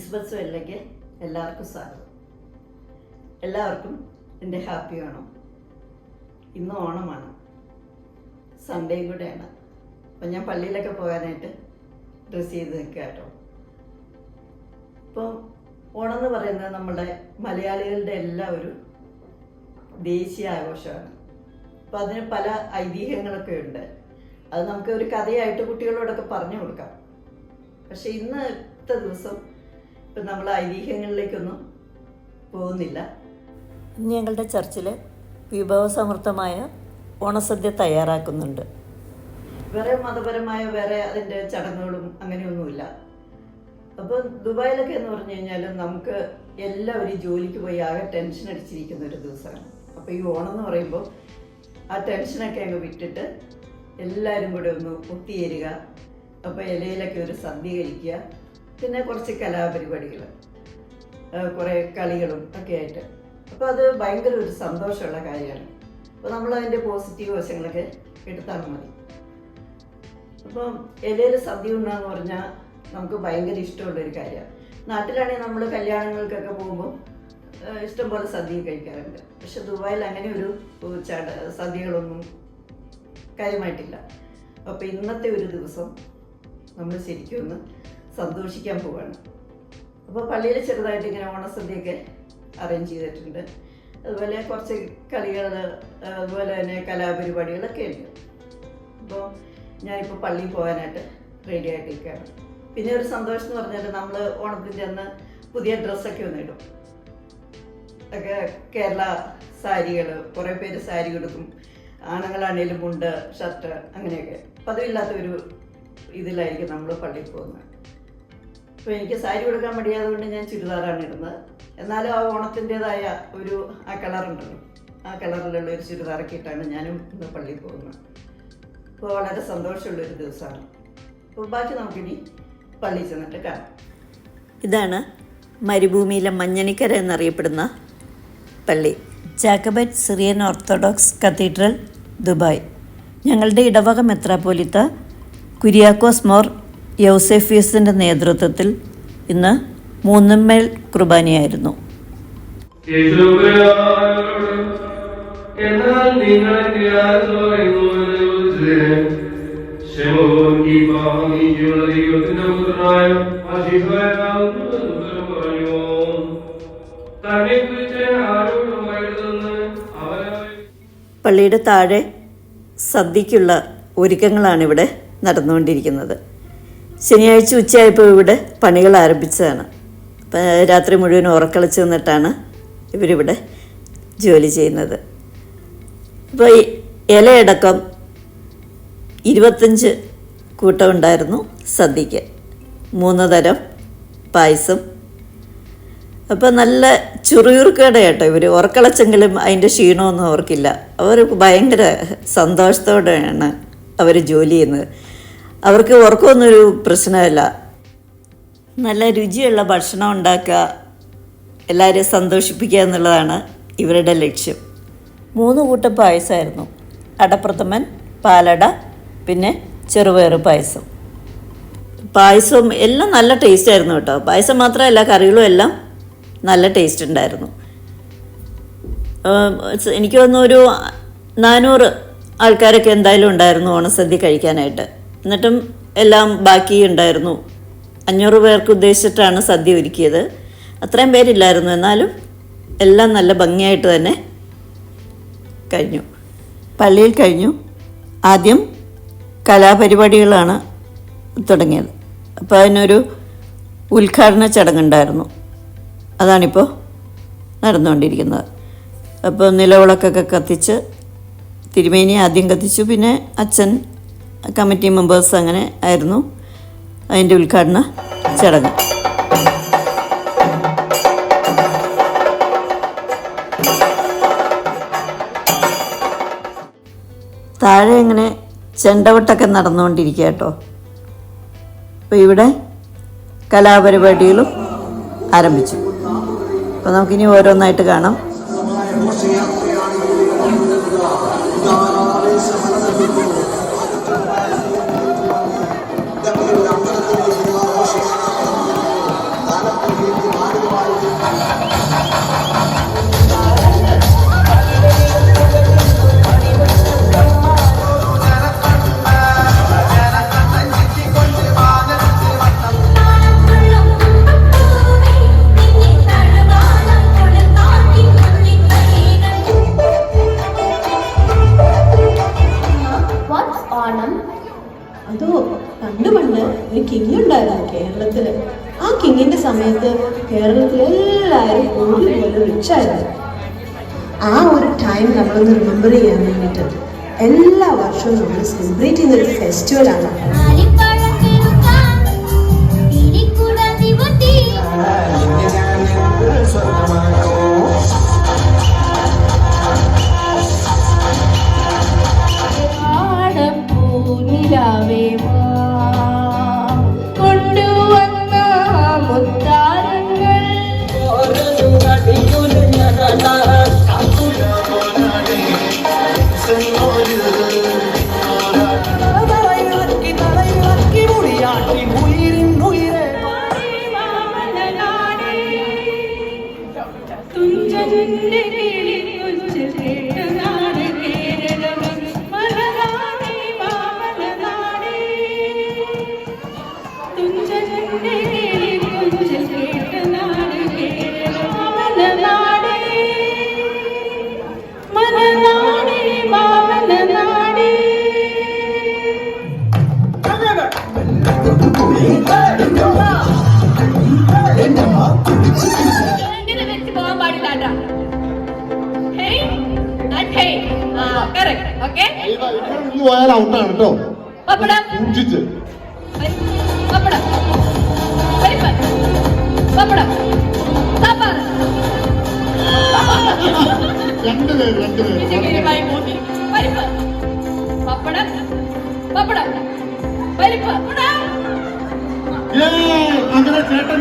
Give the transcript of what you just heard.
Christmas വെല്ലയ്ക്ക് എല്ലാവർക്കും സ്വാഗതം. എല്ലാവർക്കും എൻ്റെ ഹാപ്പി ഓണം. ഇന്ന് ഓണമാണ്, സൺഡേയും കൂടെയാണ്. അപ്പം ഞാൻ പള്ളിയിലൊക്കെ പോകാനായിട്ട് ഡ്രസ്സ് ചെയ്ത് നിൽക്കുക കേട്ടോ. ഇപ്പോൾ ഓണം എന്ന് പറയുന്നത് നമ്മുടെ മലയാളികളുടെ എല്ലാം ഒരു ദേശീയ ആഘോഷമാണ്. അപ്പോൾ അതിന് പല ഐതിഹ്യങ്ങളൊക്കെ ഉണ്ട്. അത് നമുക്ക് ഒരു കഥയായിട്ട് കുട്ടികളോടൊക്കെ പറഞ്ഞു കൊടുക്കാം. പക്ഷെ ഇന്നത്തെ ദിവസം ഇപ്പം നമ്മൾ ഐതിഹ്യങ്ങളിലേക്കൊന്നും പോകുന്നില്ല. ഇന്ന് ഞങ്ങളുടെ ചർച്ചിൽ വിഭവസമൃദ്ധമായ ഓണസദ്യ തയ്യാറാക്കുന്നുണ്ട്. വേറെ മതപരമായ വേറെ അതിൻ്റെ ചടങ്ങുകളും അങ്ങനെയൊന്നുമില്ല. അപ്പോൾ ദുബായിലൊക്കെ എന്ന് പറഞ്ഞു കഴിഞ്ഞാൽ നമുക്ക് എല്ലാവരും ജോലിക്ക് പോയി ആകെ ടെൻഷൻ അടിച്ചിരിക്കുന്ന ഒരു ദിവസമാണ്. അപ്പോൾ ഈ ഓണം എന്ന് പറയുമ്പോൾ ആ ടെൻഷനൊക്കെ അങ്ങ് വിട്ടിട്ട് എല്ലാവരും കൂടെ ഒന്ന് ഒത്തുചേരുക. അപ്പോൾ ഇലയിലൊക്കെ ഒരു സദ്യ കഴിക്കുക, പിന്നെ കുറച്ച് കലാപരിപാടികൾ, കുറേ കളികളും ഒക്കെ ആയിട്ട്. അപ്പോൾ അത് ഭയങ്കര ഒരു സന്തോഷമുള്ള കാര്യമാണ്. അപ്പോൾ നമ്മളതിൻ്റെ പോസിറ്റീവ് വശങ്ങളൊക്കെ എടുത്താൽ മതി. അപ്പം ഇലയിൽ സദ്യ ഉണ്ണാന്ന് പറഞ്ഞാൽ നമുക്ക് ഭയങ്കര ഇഷ്ടമുള്ളൊരു കാര്യമാണ്. നാട്ടിലാണെങ്കിൽ നമ്മൾ കല്യാണങ്ങൾക്കൊക്കെ പോകുമ്പോൾ ഇഷ്ടംപോലെ സദ്യ കഴിക്കാറുണ്ട്. പക്ഷെ ദുബായിൽ അങ്ങനെ ഒരു സദ്യകളൊന്നും കാര്യമായിട്ടില്ല. അപ്പോൾ ഇന്നത്തെ ഒരു ദിവസം നമ്മൾ ശരിക്കും ഒന്ന് സന്തോഷിക്കാൻ പോവുകയാണ്. അപ്പോൾ പള്ളിയിൽ ചെറുതായിട്ട് ഇങ്ങനെ ഓണസദ്യയൊക്കെ അറേഞ്ച് ചെയ്തിട്ടുണ്ട്. അതുപോലെ കുറച്ച് കളികൾ, അതുപോലെ തന്നെ കലാപരിപാടികളൊക്കെ ഉണ്ട്. അപ്പോൾ ഞാനിപ്പോൾ പള്ളിയിൽ പോകാനായിട്ട് റെഡി ആയിട്ടിരിക്കുകയാണ്. പിന്നെ ഒരു സന്തോഷം എന്ന് പറഞ്ഞാൽ നമ്മൾ ഓണത്തിൻ്റെ അന്ന് പുതിയ ഡ്രസ്സൊക്കെ ഒന്ന് ഇടും. ഒക്കെ കേരള സാരികൾ, കുറേ പേര് സാരി കൊടുക്കും. ആണുങ്ങളാണേലും മുണ്ട്, ഷർട്ട്, അങ്ങനെയൊക്കെ. പതിവില്ലാത്തൊരു ഇതിലായിരിക്കും നമ്മൾ പള്ളിയിൽ പോകുന്നത്. അപ്പോൾ എനിക്ക് സാരി കൊടുക്കാൻ മടിയായതുകൊണ്ട് ഞാൻ ചുരിദാറാണ് ഇടുന്നത്. എന്നാലും ആ ഓണത്തിൻ്റെതായ ഒരു ആ കളറുണ്ടല്ലോ, ആ കളറിലുള്ള ഒരു ചുരിദാറൊക്കെ ഇട്ടാണ് ഞാനും ഇന്ന് പള്ളിയിൽ പോകുന്നത്. അപ്പോൾ വളരെ സന്തോഷമുള്ളൊരു ദിവസമാണ്. അപ്പോൾ ബാക്കി നമുക്കിനി പള്ളിയിൽ ചെന്നിട്ട് കാണാം. ഇതാണ് മരുഭൂമിയിലെ മഞ്ഞണിക്കര എന്നറിയപ്പെടുന്ന പള്ളി, Jacobite Syrian orthodox cathedral, Dubai. ഞങ്ങളുടെ ഇടവക മെത്രാപ്പോലിത്ത കുര്യാക്കോസ് മോർ യൗസേഫിയസിൻ്റെ നേതൃത്വത്തിൽ ഇന്ന് മൂന്നുമേൽ കുർബാനയായിരുന്നു. പള്ളിയുടെ താഴെ സദ്യക്കുള്ള ഒരുക്കങ്ങളാണിവിടെ നടന്നുകൊണ്ടിരിക്കുന്നത്. ശനിയാഴ്ച ഉച്ചയായപ്പോൾ ഇവിടെ പണികൾ ആരംഭിച്ചതാണ്. രാത്രി മുഴുവൻ ഉറക്കളച്ച് നിന്നിട്ടാണ് ഇവരിവിടെ ജോലി ചെയ്യുന്നത്. അപ്പോൾ ഈ ഇലയടക്കം 25 കൂട്ടമുണ്ടായിരുന്നു സദ്യക്ക്, 3 തരം പായസം. അപ്പോൾ നല്ല ചുറുചുറുക്കോടെ കേട്ടോ ഇവർ ഉറക്കളച്ചെങ്കിലും അതിൻ്റെ ക്ഷീണമൊന്നും അവർക്കില്ല. അവർ ഭയങ്കര സന്തോഷത്തോടെയാണ് അവർ ജോലി ചെയ്യുന്നത്. അവർക്ക് ഉറക്കമൊന്നൊരു പ്രശ്നമല്ല. നല്ല രുചിയുള്ള ഭക്ഷണം ഉണ്ടാക്കുക, എല്ലാവരെയും സന്തോഷിപ്പിക്കുക എന്നുള്ളതാണ് ഇവരുടെ ലക്ഷ്യം. 3 കൂട്ടം പായസമായിരുന്നു. അടപ്രഥമൻ, പാലട, പിന്നെ ചെറുപയർ പായസം. പായസവും എല്ലാം നല്ല ടേസ്റ്റ് ആയിരുന്നു കേട്ടോ. പായസം മാത്രമല്ല, കറികളും എല്ലാം നല്ല ടേസ്റ്റ് ഉണ്ടായിരുന്നു. എനിക്ക് തോന്നുന്നു ഒരു 400 ആൾക്കാരൊക്കെ എന്തായാലും ഉണ്ടായിരുന്നു ഓണസദ്യ കഴിക്കാനായിട്ട്. എന്നിട്ടും എല്ലാം ബാക്കി ഉണ്ടായിരുന്നു. 500 പേർക്ക് ഉദ്ദേശിച്ചിട്ടാണ് സദ്യ ഒരുക്കിയത്. അത്രയും പേരില്ലായിരുന്നു, എന്നാലും എല്ലാം നല്ല ഭംഗിയായിട്ട് തന്നെ കഴിഞ്ഞു. പള്ളിയിൽ കഴിഞ്ഞു. ആദ്യം കലാപരിപാടികളാണ് തുടങ്ങിയത്. അപ്പോൾ അതിനൊരു ഉദ്ഘാടന ചടങ്ങുണ്ടായിരുന്നു. അതാണിപ്പോൾ നടന്നുകൊണ്ടിരിക്കുന്നത്. അപ്പോൾ നിലവിളക്കൊക്കെ കത്തിച്ച്, തിരുമേനി ആദ്യം കത്തിച്ചു, പിന്നെ അച്ഛൻ, കമ്മിറ്റി മെമ്പേഴ്സ്, അങ്ങനെ ആയിരുന്നു അതിൻ്റെ ഉദ്ഘാടന ചടങ്ങ്. താഴെ ഇങ്ങനെ ചെണ്ടവട്ടൊക്കെ നടന്നുകൊണ്ടിരിക്കുക കേട്ടോ. അപ്പോൾ ഇവിടെ കലാപരിപാടികളും ആരംഭിച്ചു. അപ്പോൾ നമുക്കിനി ഓരോന്നായിട്ട് കാണാം. അതോ പണ്ട് ഒരു കിങ് ഉണ്ടായിരുന്നു കേരളത്തില്. ആ കിങ്ങിന്റെ സമയത്ത് കേരളത്തിൽ എല്ലാവരും ഒരുപോലെ റിച്ചായിരുന്നു. ആ ഒരു ടൈം നമ്മളൊന്ന് റിമെമ്പർ ചെയ്യാൻ വേണ്ടിയിട്ട് എല്ലാ വർഷവും നമ്മൾ സെലിബ്രേറ്റ് ചെയ്യുന്ന ഒരു ഫെസ്റ്റിവലാണ്. പോയാൽ ഔട്ടാണ് കേട്ടോ. അങ്ങനെ ചേട്ടൻ